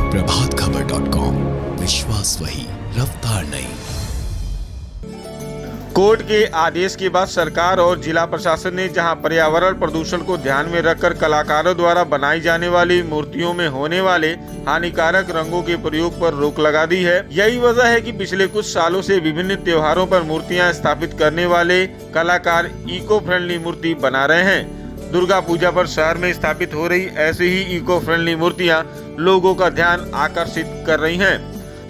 प्रभातखबर.com, विश्वास वही, रफ्तार नहीं। कोर्ट के आदेश के बाद सरकार और जिला प्रशासन ने जहां पर्यावरण प्रदूषण को ध्यान में रखकर कलाकारों द्वारा बनाई जाने वाली मूर्तियों में होने वाले हानिकारक रंगों के प्रयोग पर रोक लगा दी है। यही वजह है कि पिछले कुछ सालों से विभिन्न त्योहारों पर मूर्तियां स्थापित करने वाले कलाकार इको फ्रेंडली मूर्ति बना रहे हैं। दुर्गा पूजा पर शहर में स्थापित हो रही ऐसी ही इको फ्रेंडली मूर्तियां लोगों का ध्यान आकर्षित कर रही हैं।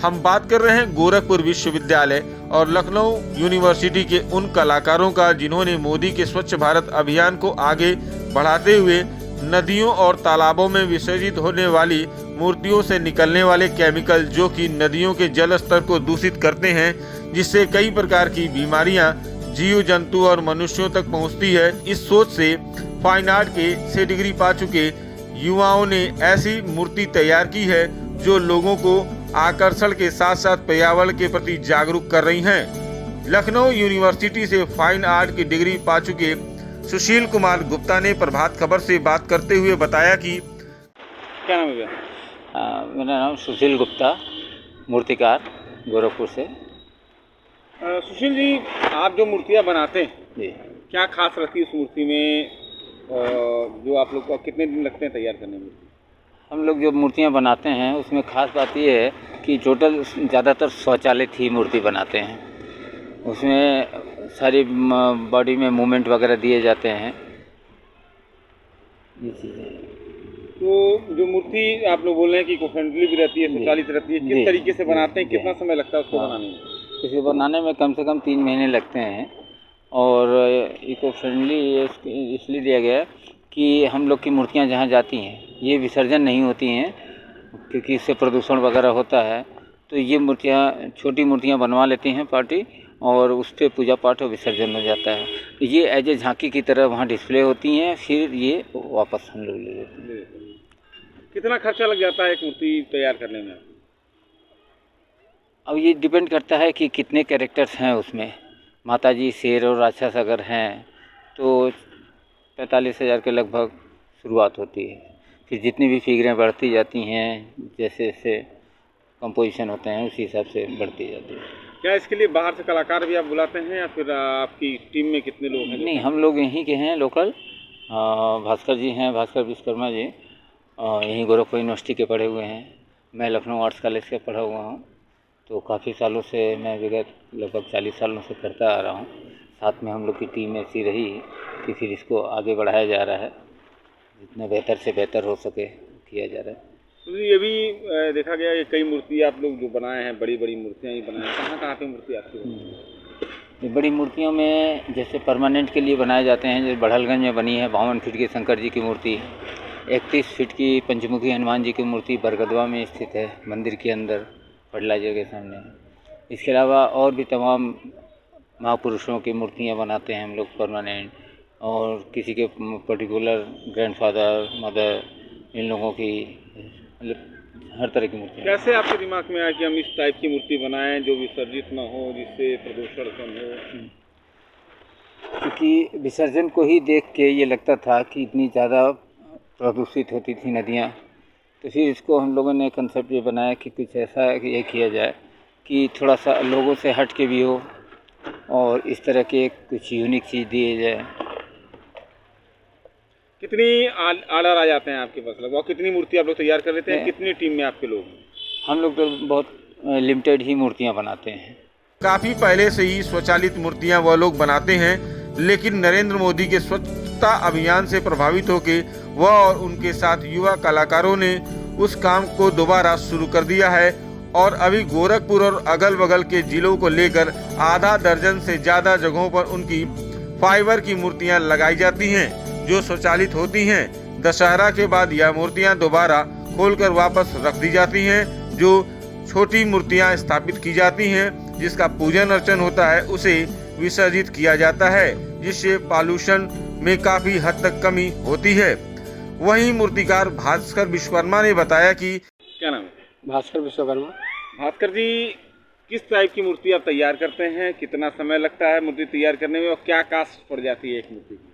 हम बात कर रहे हैं गोरखपुर विश्वविद्यालय और लखनऊ यूनिवर्सिटी के उन कलाकारों का जिन्होंने मोदी के स्वच्छ भारत अभियान को आगे बढ़ाते हुए नदियों और तालाबों में विसर्जित होने वाली मूर्तियों से निकलने वाले केमिकल जो कि नदियों के जल स्तर को दूषित करते हैं, जिससे कई प्रकार की बीमारियां जीव जंतु और मनुष्यों तक पहुंचती है। इस सोच से फाइन आर्ट के से डिग्री पा चुके युवाओं ने ऐसी मूर्ति तैयार की है जो लोगों को आकर्षण के साथ साथ पर्यावरण के प्रति जागरूक कर रही हैं। लखनऊ यूनिवर्सिटी से फाइन आर्ट की डिग्री पा चुके सुशील कुमार गुप्ता ने प्रभात खबर से बात करते हुए बताया कि क्या नाम है भैया? मेरा नाम सुशील गुप्ता, मूर्तिकार, गोरखपुर से। सुशील जी, आप जो मूर्तियाँ बनाते हैं जी, क्या खास रहती है उस मूर्ति में, जो आप लोग को कितने दिन लगते हैं तैयार करने में? हम लोग जो मूर्तियाँ बनाते हैं उसमें ख़ास बात ये है कि टोटल ज़्यादातर शौचालय ही मूर्ति बनाते हैं। उसमें सारी बॉडी में मूवमेंट वगैरह दिए जाते हैं, ये चीज़ें। तो जो मूर्ति आप लोग बोल रहे हैं कि इको फ्रेंडली भी रहती है, स्वचालित रहती है, किस तरीके से बनाते हैं, कितना समय लगता है उसको बनाने में? इसे बनाने में कम से कम 3 महीने लगते हैं। और इको फ्रेंडली इसलिए दिया गया है कि हम लोग की मूर्तियाँ जहाँ जाती हैं ये विसर्जन नहीं होती हैं, क्योंकि इससे प्रदूषण वगैरह होता है। तो ये मूर्तियाँ, छोटी मूर्तियाँ बनवा लेती हैं पार्टी और उस पर पूजा पाठ और विसर्जन हो जाता है। ये एज ए झांकी की तरह वहाँ डिस्प्ले होती हैं, फिर ये वापस हम लोग ले लेते हैं। कितना खर्चा लग जाता है एक मूर्ति तैयार करने में? अब ये डिपेंड करता है कि कितने कैरेक्टर्स हैं उसमें। माता जी, शेर और राक्षस अगर हैं तो 45,000 के लगभग शुरुआत होती है। फिर जितनी भी फिगरें बढ़ती जाती हैं, जैसे जैसे कंपोजिशन होते हैं उसी हिसाब से बढ़ती जाती है। क्या इसके लिए बाहर से कलाकार भी आप बुलाते हैं या फिर आपकी टीम में कितने लोग हैं? नहीं, हम लोग यहीं के हैं, लोकल। भास्कर जी हैं, भास्कर विश्वकर्मा जी, यहीं गोरखपुर यूनिवर्सिटी के पढ़े हुए हैं। मैं लखनऊ आर्ट्स कॉलेज से पढ़ा हुआ हूँ, तो काफ़ी सालों से मैं विगत लगभग 40 सालों से करता आ रहा हूँ। साथ में हम लोग की टीम ऐसी रही कि फिर इसको आगे बढ़ाया जा रहा है, जितना बेहतर से बेहतर हो सके किया जा रहा है। तो ये भी देखा गया कि कई मूर्ति आप लोग जो बनाए हैं, बड़ी बड़ी मूर्तियाँ ही बनाए हैं, कहाँ कहाँ पे मूर्ति आपकी बनी है? ये बड़ी मूर्तियों में जैसे परमानेंट के लिए बनाए जाते हैं, जैसे बढ़लगंज में बनी है 52 फीट की शंकर जी की मूर्ति, 31 फीट की पंचमुखी हनुमान जी की मूर्ति बरगदवा में स्थित है मंदिर के अंदर, फर्टिलाइजर के सामने। इसके अलावा और भी तमाम महापुरुषों की मूर्तियाँ बनाते हैं हम लोग परमानेंट, और किसी के पर्टिकुलर ग्रैंडफादर, मदर, इन लोगों की, मतलब हर तरह की मूर्तियाँ। कैसे आपके दिमाग में आया कि हम इस टाइप की मूर्ति बनाएं जो विसर्जित ना हो, जिससे प्रदूषण कम हो? क्योंकि विसर्जन को ही देख के ये लगता था कि इतनी ज़्यादा प्रदूषित होती थी नदियाँ, तो फिर इसको हम लोगों ने कंसेप्ट ये बनाया कि कुछ ऐसा ये किया जाए कि थोड़ा सा लोगों से हट के भी हो और इस तरह के कुछ यूनिक चीज़ दिए जाए। कितनी ऑर्डर आ जाते हैं आपके पास लगभग? कितनी मूर्ति आप लोग तैयार कर लेते हैं? कितनी टीम में आपके लोग? हम लोग तो बहुत लिमिटेड ही मूर्तियाँ बनाते हैं। काफी पहले से ही स्वचालित मूर्तियाँ वह लोग बनाते हैं, लेकिन नरेंद्र मोदी के स्वच्छता अभियान से प्रभावित होकर वह और उनके साथ युवा कलाकारों ने उस काम को दोबारा शुरू कर दिया है और अभी गोरखपुर और अगल बगल के जिलों को लेकर आधा दर्जन से ज्यादा जगहों पर उनकी फाइबर की मूर्तियां लगाई जाती हैं जो स्वचालित होती हैं। दशहरा के बाद यह मूर्तियां दोबारा खोलकर वापस रख दी जाती हैं। जो छोटी मूर्तियां स्थापित की जाती हैं, जिसका पूजन अर्चन होता है, उसे विसर्जित किया जाता है, जिससे पॉल्यूशन में काफी हद तक कमी होती है। वहीं मूर्तिकार भास्कर विश्वकर्मा ने बताया कि क्या नाम है? भास्कर विश्वकर्मा। भास्कर जी, किस टाइप की मूर्ति आप तैयार करते हैं? कितना समय लगता है मूर्ति तैयार करने में और क्या कास्ट पड़ जाती है एक मूर्ति की?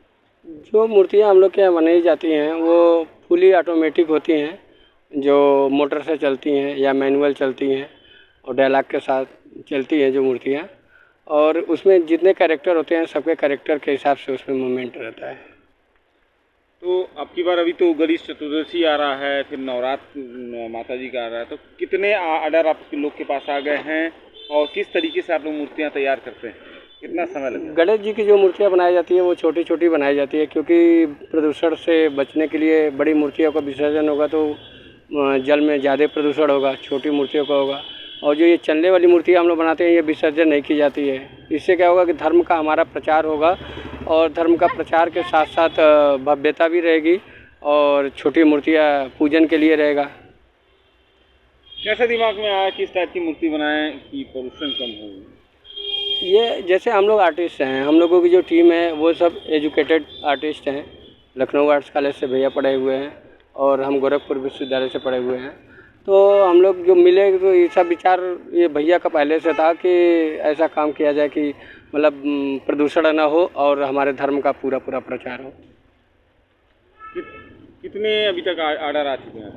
जो मूर्तियाँ हम लोग के यहाँ बनाई जाती हैं वो फुली ऑटोमेटिक होती हैं जो मोटर से चलती हैं या मैनुअल चलती हैं और डायलॉग के साथ चलती हैं जो मूर्तियाँ, और उसमें जितने कैरेक्टर होते हैं सबके कैरेक्टर के हिसाब से उसमें मूवमेंट रहता है। तो अब की बार अभी तो गणेश चतुर्दशी आ रहा है, फिर नवरात्र माता जी का आ रहा है, तो कितने ऑर्डर आपके लोग के पास आ गए हैं और किस तरीके से आप लोग मूर्तियाँ तैयार करते हैं, कितना समय लगता है? गणेश जी की जो मूर्तियाँ बनाई जाती है वो छोटी छोटी बनाई जाती है, क्योंकि प्रदूषण से बचने के लिए बड़ी मूर्तियों का विसर्जन होगा तो जल में ज़्यादा प्रदूषण होगा, छोटी मूर्तियों का होगा। और जो ये चलने वाली मूर्तियाँ हम लोग बनाते हैं ये विसर्जन नहीं की जाती है। इससे क्या होगा कि धर्म का हमारा प्रचार होगा और धर्म का प्रचार के साथ साथ भव्यता भी रहेगी और छोटी मूर्तियाँ पूजन के लिए रहेगा। कैसे दिमाग में आया किस टाइप की मूर्ति बनाएं कि प्रदूषण कम हो? ये जैसे हम लोग आर्टिस्ट हैं, हम लोगों की जो टीम है वो सब एजुकेटेड आर्टिस्ट हैं। लखनऊ आर्ट्स कॉलेज से भैया पढ़े हुए हैं और हम गोरखपुर विश्वविद्यालय से पढ़े हुए हैं। तो हम लोग जो मिले तो ये सब विचार ये भैया का पहले से था कि ऐसा काम किया जाए कि मतलब प्रदूषण ना हो और हमारे धर्म का पूरा प्रचार हो। कितने अभी तक ऑर्डर आ चुके हैं?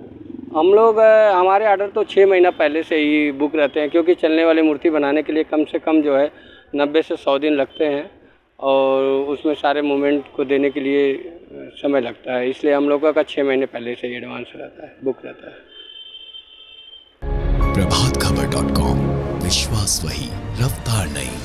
हम लोग हमारे ऑर्डर तो 6 महीना पहले से ही बुक रहते हैं, क्योंकि चलने वाली मूर्ति बनाने के लिए कम से कम जो है 90 से 100 दिन लगते हैं और उसमें सारे मूवमेंट को देने के लिए समय लगता है। इसलिए हम लोगों का 6 महीने पहले से ही एडवांस रहता है, बुक रहता है। प्रभातखबर.com, विश्वास वही, रफ्तार नहीं।